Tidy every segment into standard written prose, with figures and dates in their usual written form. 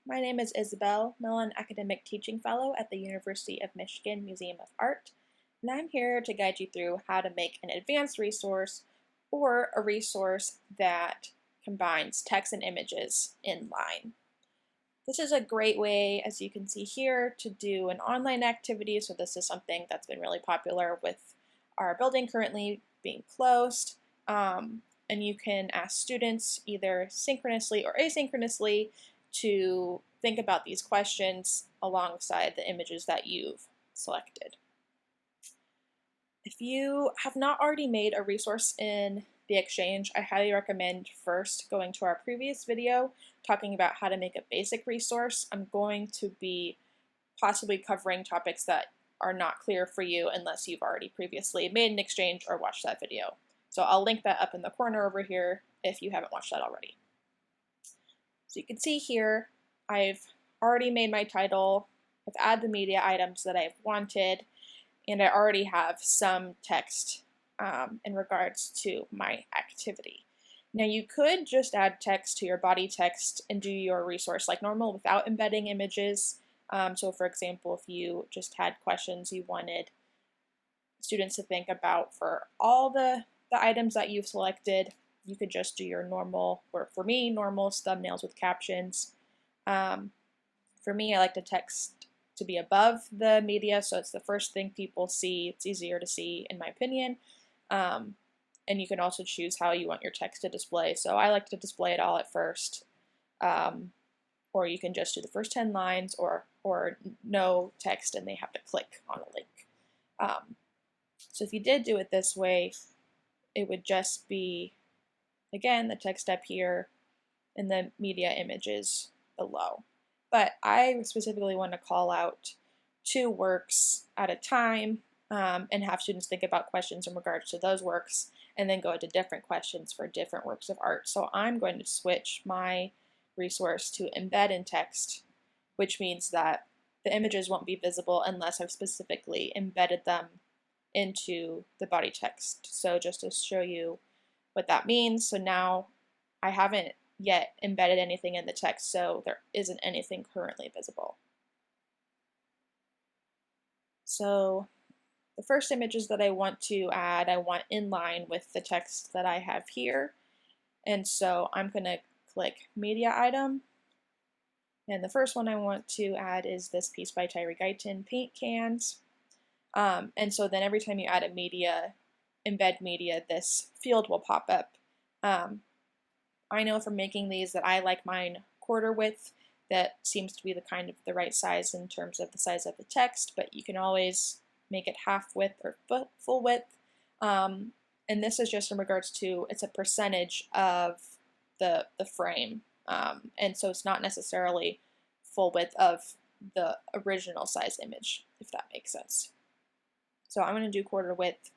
My name is Isabel Millen, Academic Teaching Fellow at the University of Michigan Museum of Art, and I'm here to guide you through how to make an advanced resource or a resource that combines text and images in line. This is a great way, as you can see here, to do an online activity. So this is something that's been really popular with our building currently being closed. And you can ask students either synchronously or asynchronously to think about these questions alongside the images that you've selected. If you have not already made a resource in the Exchange, I highly recommend first going to our previous video talking about how to make a basic resource. I'm going to be possibly covering topics that are not clear for you unless you've already previously made an Exchange or watched that video. So I'll link that up in the corner over here if you haven't watched that already. So you can see here, I've already made my title, I've added the media items that I've wanted, and I already have some text in regards to my activity. Now you could just add text to your body text and do your resource like normal without embedding images. So for example, if you just had questions you wanted students to think about for all the items that you've selected, you could just do your normal, or for me, normal thumbnails with captions. For me, I like the text to be above the media, so it's the first thing people see. It's easier to see, in my opinion. And you can also choose how you want your text to display. So I like to display it all at first, or you can just do the first 10 lines, or no text and they have to click on a link. So if you did do it this way, it would just be, again, the text up here and the media images below. But I specifically want to call out 2 works at a time and have students think about questions in regards to those works and then go into different questions for different works of art. So I'm going to switch my resource to embed in text, which means that the images won't be visible unless I've specifically embedded them into the body text. So just to show you what that means, so now I haven't yet embedded anything in the text, so there isn't anything currently visible. So the first images that I want to add, I want in line with the text that I have here. And so I'm going to click Media Item. And the first one I want to add is this piece by Tyree Guyton, Paint Cans. And so then every time you add a media, embed media, this field will pop up. I know from making these that I like mine quarter width. That seems to be the right size in terms of the size of the text, but you can always make it half width or full width. And this is just in regards to, it's a percentage of the frame. And so it's not necessarily full width of the original size image, if that makes sense. So I'm going to do quarter width.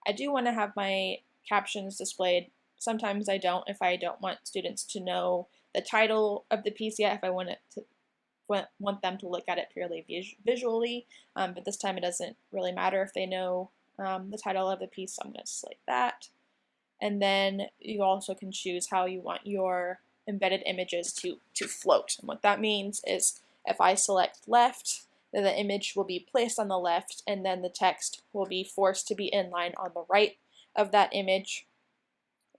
I do want to have my captions displayed. Sometimes I don't, if I don't want students to know the title of the piece yet, if I want them to look at it purely visually, but this time it doesn't really matter if they know the title of the piece, so I'm going to select that. And then you also can choose how you want your embedded images to float. And what that means is if I select left, then the image will be placed on the left, and then the text will be forced to be in line on the right of that image.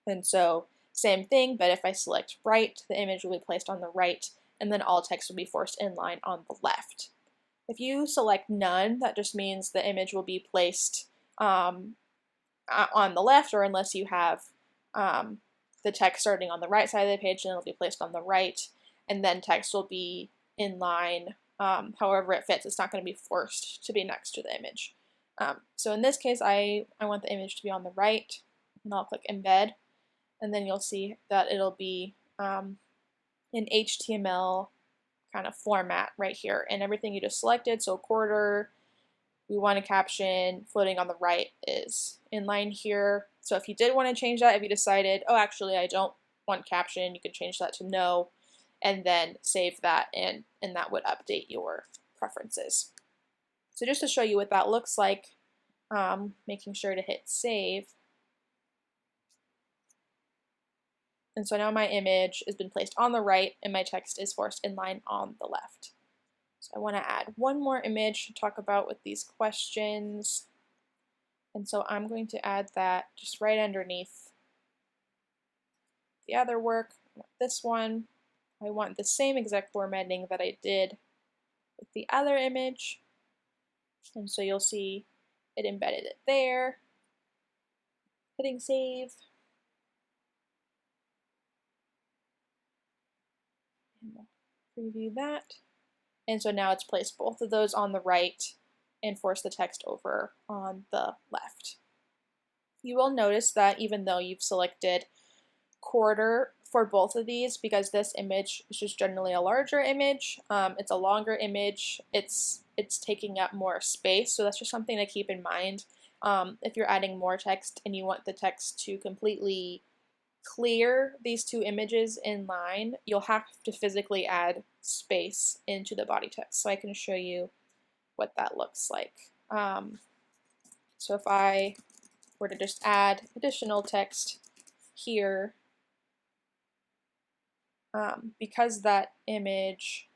And so same thing, but if I select right, the image will be placed on the right, and then all text will be forced in line on the left. If you select none, that just means the image will be placed on the left, or unless you have the text starting on the right side of the page, then it'll be placed on the right, and then text will be in line however it fits. It's not going to be forced to be next to the image. So in this case, I want the image to be on the right, and I'll click Embed. And then you'll see that it'll be in HTML kind of format right here. And everything you just selected, so quarter, we want a caption, floating on the right is in line here. So if you did want to change that, if you decided, oh, actually I don't want caption, you could change that to no, and then save that, and that would update your preferences. So just to show you what that looks like, making sure to hit save. And so now my image has been placed on the right and my text is forced in line on the left. So I want to add one more image to talk about with these questions. And so I'm going to add that just right underneath the other work. This one, I want the same exact formatting that I did with the other image. And so you'll see it embedded it there. Hitting save. And we'll preview that. And so now it's placed both of those on the right and forced the text over on the left. You will notice that even though you've selected quarter for both of these, because this image is just generally a larger image, it's a longer image, it's taking up more space, so that's just something to keep in mind. If you're adding more text and you want the text to completely clear these two images in line, you'll have to physically add space into the body text. So I can show you what that looks like. So if I were to just add additional text here, because that image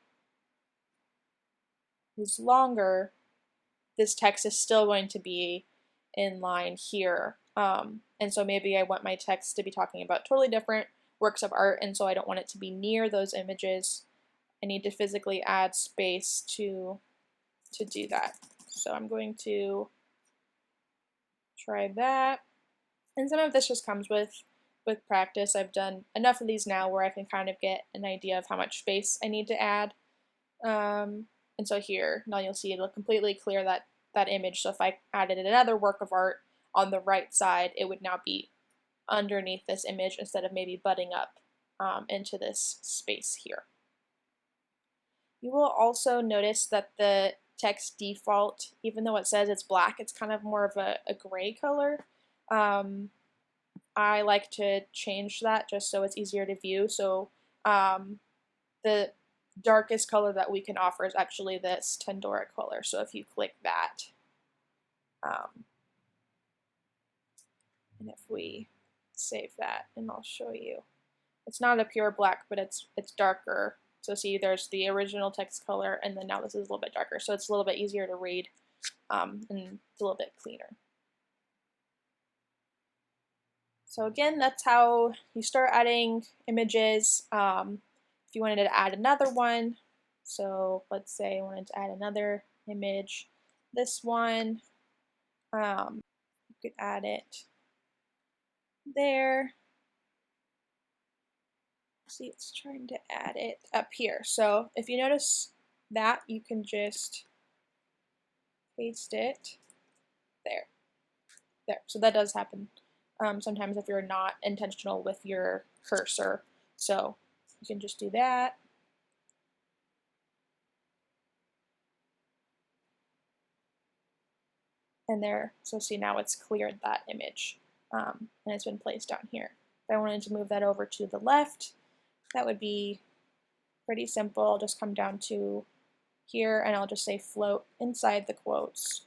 is longer, this text is still going to be in line here. And so maybe I want my text to be talking about totally different works of art, and so I don't want it to be near those images. I need to physically add space to do that. So I'm going to try that. And some of this just comes with practice. I've done enough of these now where I can kind of get an idea of how much space I need to add. And so here, now you'll see it'll completely clear that image. So if I added another work of art on the right side, it would now be underneath this image instead of maybe butting up into this space here. You will also notice that the text default, even though it says it's black, it's kind of more of a gray color. I like to change that just so it's easier to view. So the darkest color that we can offer is actually this Tendora color. So if you click that, and if we save that, and I'll show you, it's not a pure black, but it's darker. So see, there's the original text color, and then now this is a little bit darker, so it's a little bit easier to read, and it's a little bit cleaner. So again, that's how you start adding images. If you wanted to add another one, so let's say I wanted to add another image, this one, you could add it there. See, it's trying to add it up here. So if you notice that, you can just paste it there. There. So that does happen sometimes if you're not intentional with your cursor. So you can just do that. And there, so see now it's cleared that image and it's been placed down here. If I wanted to move that over to the left, that would be pretty simple. I'll just come down to here and I'll just say float inside the quotes,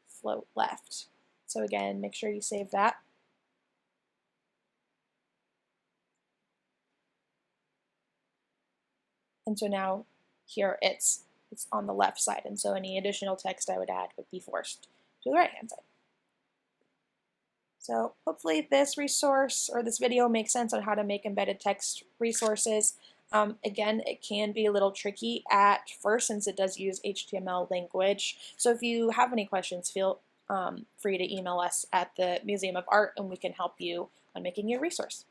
float left. So again, make sure you save that. And so now here it's on the left side, and so any additional text I would add would be forced to the right hand side. So hopefully this resource or this video makes sense on how to make embedded text resources. Again, it can be a little tricky at first since it does use HTML language. So if you have any questions, feel free to email us at the Museum of Art and we can help you on making your resource.